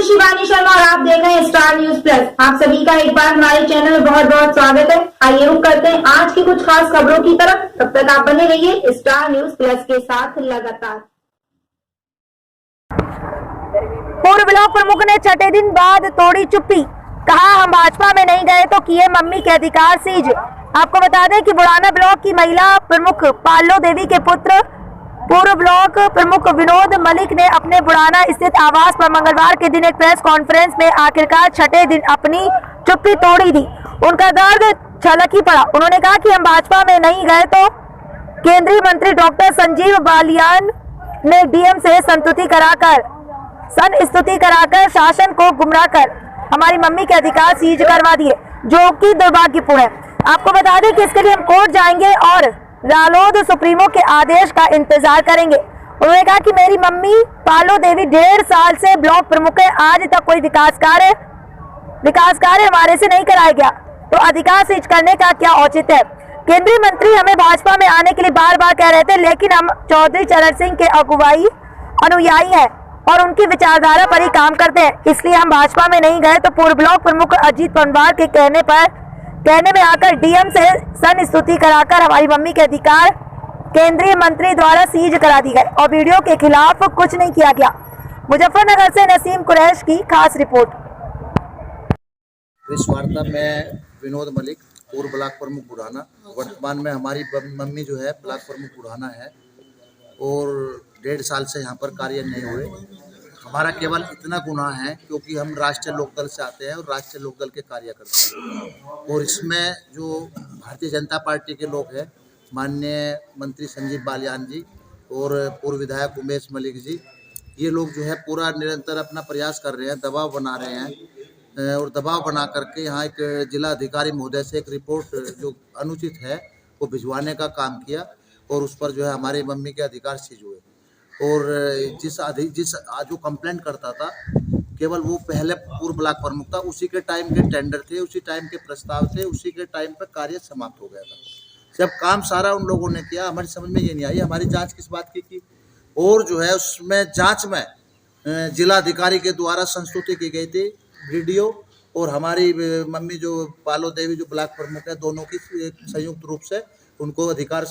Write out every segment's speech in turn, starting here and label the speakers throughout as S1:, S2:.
S1: हूँ शिवानी शर्मा और आप देख रहे हैं स्टार न्यूज प्लस। आप सभी का एक बार हमारे चैनल में बहुत बहुत स्वागत है। आइए रुक करते हैं आज की कुछ खास खबरों की तरफ। तब तक आप बने रहिए स्टार न्यूज प्लस के साथ लगातार।
S2: पूर्व ब्लॉक प्रमुख ने छठे दिन बाद तोड़ी चुप्पी, कहा हम भाजपा में नहीं गए तो किए मम्मी के अधिकार सीज। आपको बता दें कि बुढ़ाना ब्लॉक की महिला प्रमुख पालो देवी के पुत्र पूर्व ब्लॉक प्रमुख विनोद मलिक ने अपने बुढ़ाना स्थित आवास पर मंगलवार के दिन एक प्रेस कॉन्फ्रेंस में आखिरकार छठे दिन अपनी चुप्पी तोड़ी दी। उनका दर्द छलक ही पड़ा। उन्होंने कहा कि हम भाजपा में नहीं गए तो केंद्रीय मंत्री डॉक्टर संजीव बालियान ने डीएम से संस्तुति कराकर शासन को गुमराह कर हमारी मम्मी के अधिकार सीज करवा दिए, जो कि दुर्भाग्यपूर्ण है। आपको बता दें कि इसके लिए हम कोर्ट जाएंगे और रालोद सुप्रीमो के आदेश का इंतजार करेंगे। उन्होंने कहा कि मेरी मम्मी पालो देवी 1.5 साल से ब्लॉक प्रमुख है, आज तक कोई विकास कार्य हमारे से नहीं कराया गया, तो अधिकार सीज करने का क्या औचित्य है। केंद्रीय मंत्री हमें भाजपा में आने के लिए बार बार कह रहे थे, लेकिन हम चौधरी चरण सिंह के अनुयायी हैं और उनकी विचारधारा पर ही काम करते हैं, इसलिए हम भाजपा में नहीं गए। तो पूर्व ब्लॉक प्रमुख अजीत पंवार के कहने में आकर डीएम से संस्तुति कराकर हमारी मम्मी के अधिकार केंद्रीय मंत्री द्वारा सीज करा दी गए और वीडियो के खिलाफ कुछ नहीं किया गया। मुजफ्फरनगर से नसीम कुरैश की खास रिपोर्ट।
S3: इस वार्ता में विनोद मलिक, पूर्व ब्लॉक प्रमुख बुढ़ाना, वर्तमान में हमारी मम्मी जो है ब्लॉक प्रमुख बुढ़ाना है और 1.5 साल से यहाँ पर कार्य नहीं हुए। हमारा केवल इतना गुनाह है क्योंकि हम राष्ट्रीय लोकदल से आते हैं और राष्ट्रीय लोकदल के कार्यकर्ता हैं, और इसमें जो भारतीय जनता पार्टी के लोग हैं, माननीय मंत्री संजीव बालियान जी और पूर्व विधायक उमेश मलिक जी, ये लोग जो है पूरा निरंतर अपना प्रयास कर रहे हैं, दबाव बना रहे हैं और दबाव बना करके यहाँ एक जिला अधिकारी महोदय से एक रिपोर्ट जो अनुचित है वो भिजवाने का काम किया और उस पर जो है हमारी मम्मी के अधिकार सीज हुए। और जिस जो कंप्लेंट करता था केवल वो पहले पूर्व ब्लॉक प्रमुख था, उसी के टाइम के टेंडर थे, उसी टाइम के प्रस्ताव थे, उसी के टाइम पर कार्य समाप्त हो गया था। जब काम सारा उन लोगों ने किया, हमारी समझ में ये नहीं आई हमारी जांच किस बात की और जो है उसमें जांच में जिला अधिकारी के द्वारा संस्तुति की गई थी वीडियो और हमारी मम्मी जो पालो देवी जो ब्लॉक प्रमुख है, दोनों की संयुक्त रूप से उनको अधिकार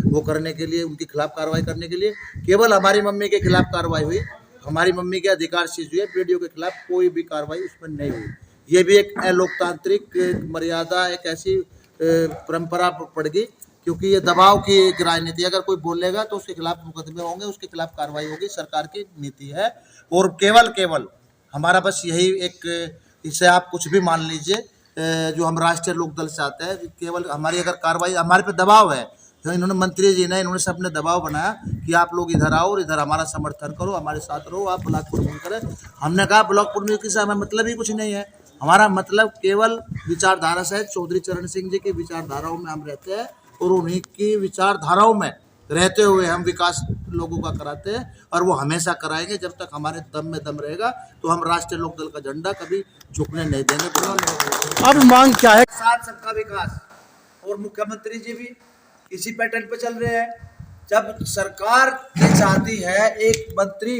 S3: वो करने के लिए, उनके खिलाफ कार्रवाई करने के लिए केवल हमारी मम्मी के खिलाफ कार्रवाई हुई। हमारी मम्मी के अधिकार सीज हुए, वीडियो के खिलाफ कोई भी कार्रवाई उसमें नहीं हुई। ये भी एक लोकतांत्रिक मर्यादा, एक ऐसी परंपरा पड़ गई क्योंकि ये दबाव की एक राजनीति, अगर कोई बोलेगा तो उसके खिलाफ मुकदमे होंगे, उसके खिलाफ कार्रवाई होगी, सरकार की नीति है। और केवल हमारा बस यही एक, इसे आप कुछ भी मान लीजिए, जो हम राष्ट्रीय लोकदल से आते हैं, केवल हमारी अगर कार्रवाई, हमारे पे दबाव है, तो इन्होंने मंत्री जी ने, इन्होंने सबने दबाव बनाया कि आप लोग इधर आओ और इधर हमारा समर्थन करो, हमारे साथ रहो, आप ब्लॉक प्रमुख करें। हमने कहा ब्लॉक प्रमुख से हमें मतलब ही कुछ नहीं है, हमारा मतलब केवल विचारधारा से चौधरी चरण सिंह जी की विचारधाराओं में हम रहते हैं और उन्हीं की विचारधाराओं में रहते हुए हम विकास लोगों का कराते हैं और वो हमेशा कराएंगे जब तक हमारे दम में दम रहेगा। तो हम राष्ट्रीय लोकदल का झंडा कभी झुकने नहीं देंगे।
S4: अब मांग क्या है?
S3: साथ सबका विकास, और मुख्यमंत्री जी भी इसी पैटर्न पे चल रहे हैं। जब सरकार ये चाहती है एक मंत्री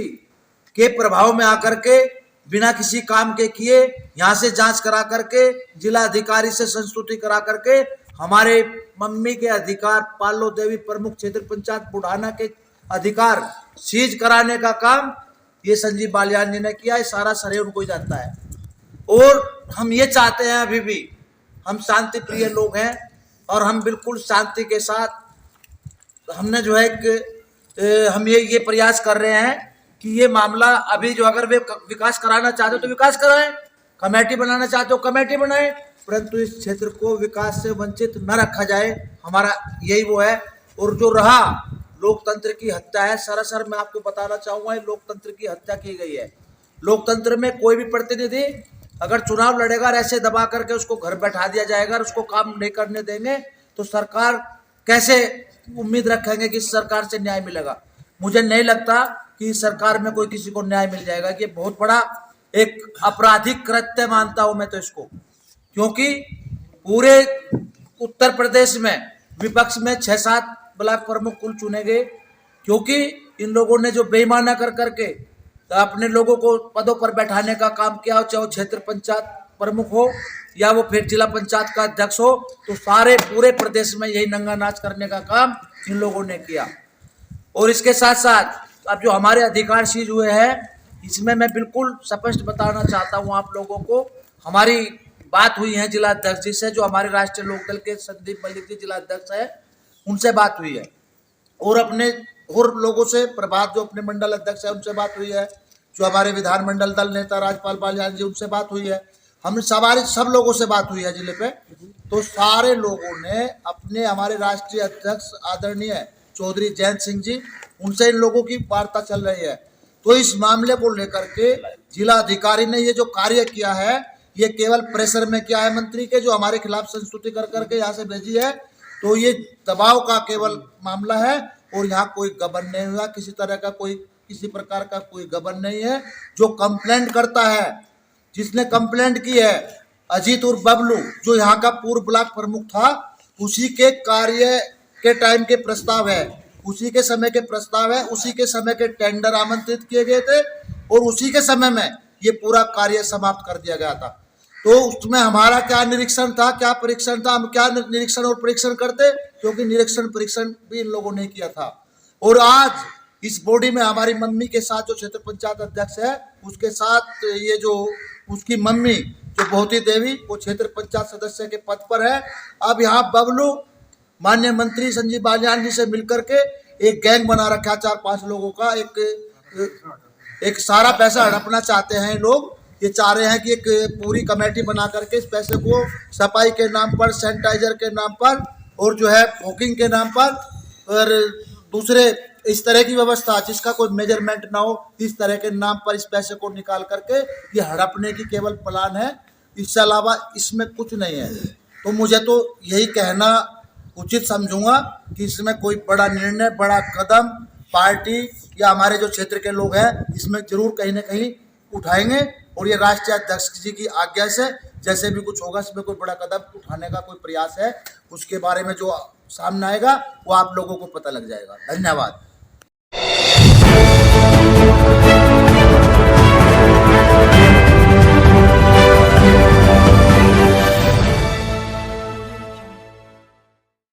S3: के प्रभाव में आकर के बिना किसी काम के किए यहाँ से जांच करा करके जिला अधिकारी से संस्तुति करा करके हमारे मम्मी के अधिकार, पालो देवी प्रमुख क्षेत्र पंचायत बुढ़ाना के अधिकार सीज कराने का काम ये संजीव बालियान जी ने किया है। सारा श्रेय उनको ही जाता है और हम ये चाहते हैं, अभी भी हम शांति प्रिय लोग हैं और हम बिल्कुल शांति के साथ हमने जो है हम ये प्रयास कर रहे हैं कि ये मामला अभी जो, अगर वे विकास कराना चाहते हो तो विकास कराएं, कमेटी बनाना चाहते हो कमेटी बनाएं, परंतु इस क्षेत्र को विकास से वंचित न रखा जाए, हमारा यही वो है। और जो रहा लोकतंत्र की हत्या है, सरासर मैं आपको बताना चाहूंगा, लोकतंत्र की हत्या की गई है। लोकतंत्र में कोई भी प्रतिनिधि अगर चुनाव लड़ेगा और ऐसे दबा करके उसको घर बैठा दिया जाएगा और उसको काम नहीं करने देंगे तो सरकार कैसे उम्मीद रखेंगे कि इस सरकार से न्याय मिलेगा। मुझे नहीं लगता कि सरकार में कोई किसी को न्याय मिल जाएगा। कि बहुत बड़ा एक आपराधिक कृत्य मानता हूं मैं तो इसको, क्योंकि पूरे उत्तर प्रदेश में विपक्ष में 6-7 ब्लॉक प्रमुख कुल चुने गए, क्योंकि इन लोगों ने जो बेईमाना कर करके
S4: अपने लोगों को पदों पर बैठाने का काम किया हो, चाहे वो क्षेत्र पंचायत प्रमुख हो या वो फिर जिला पंचायत का अध्यक्ष हो, तो सारे पूरे प्रदेश में यही नंगा नाच करने का काम इन लोगों ने किया। और इसके साथ साथ अब जो हमारे अधिकार सीज हुए हैं, इसमें मैं बिल्कुल स्पष्ट बताना चाहता हूँ आप लोगों को। हमारी बात हुई है जिला अध्यक्ष जी से, जो हमारे राष्ट्रीय लोकदल के संदीप मलिक जी जिला अध्यक्ष है, उनसे बात हुई है। और अपने और लोगों से, प्रभात जो अपने मंडल अध्यक्ष है उनसे बात हुई है, जो हमारे विधानमंडल दल नेता राजपाल बालियान जी उनसे बात हुई है, हम सब लोगों से बात हुई है जिले पे। तो सारे लोगों ने अपने, हमारे राष्ट्रीय अध्यक्ष आदरणीय चौधरी जयंत सिंह जी, उनसे इन लोगों की वार्ता चल रही है। तो इस मामले को लेकर के जिला अधिकारी ने ये जो कार्य किया है, ये केवल प्रेशर में किया है मंत्री के, जो हमारे खिलाफ संस्तुति कर करके यहाँ से भेजी है। तो ये दबाव का केवल मामला है और यहाँ कोई गबन नहीं हुआ, किसी तरह का कोई, किसी प्रकार का कोई गबन नहीं है। जो कंप्लेंट करता है, जिसने कंप्लेंट की है, अजीत उर्फ बबलू, जो यहाँ का पूर्व ब्लॉक प्रमुख था, उसी के कार्य के टाइम के प्रस्ताव है, उसी के समय के प्रस्ताव है, उसी के समय के टेंडर आमंत्रित किए गए थे और उसी के समय में ये पूरा कार्य समाप्त कर दिया गया था। तो उसमें हमारा क्या निरीक्षण था, क्या परीक्षण था, हम क्या निरीक्षण और परीक्षण करते, क्योंकि निरीक्षण परीक्षण भी इन लोगों ने किया था। और आज इस बॉडी में हमारी मम्मी के साथ, जो क्षेत्र पंचायत अध्यक्ष है, उसके साथ ये जो उसकी मम्मी जो बहुती देवी, वो क्षेत्र पंचायत सदस्य के पद पर है। अब यहाँ बबलू माननीय मंत्री संजीव बालियान जी से मिलकर के एक गैंग बना रखा, 4-5 लोगों का, एक सारा पैसा हड़पना चाहते हैं लोग। ये चाह रहे हैं कि एक पूरी कमेटी बना करके इस पैसे को सफाई के नाम पर, सैनिटाइजर के नाम पर और जो है हॉकिंग के नाम पर और दूसरे इस तरह की व्यवस्था जिसका कोई मेजरमेंट ना हो, इस तरह के नाम पर इस पैसे को निकाल करके ये हड़पने की केवल प्लान है। इससे अलावा इसमें कुछ नहीं है। तो मुझे तो यही कहना उचित समझूंगा कि इसमें कोई बड़ा निर्णय, बड़ा कदम पार्टी या हमारे जो क्षेत्र के लोग हैं इसमें जरूर कहीं ना कहीं उठाएंगे। और ये राष्ट्रीय अध्यक्ष जी की आज्ञा से जैसे भी कुछ होगा, इसमें कोई बड़ा कदम उठाने का कोई प्रयास है, उसके बारे में जो सामने आएगा वो आप लोगों को पता लग जाएगा। धन्यवाद।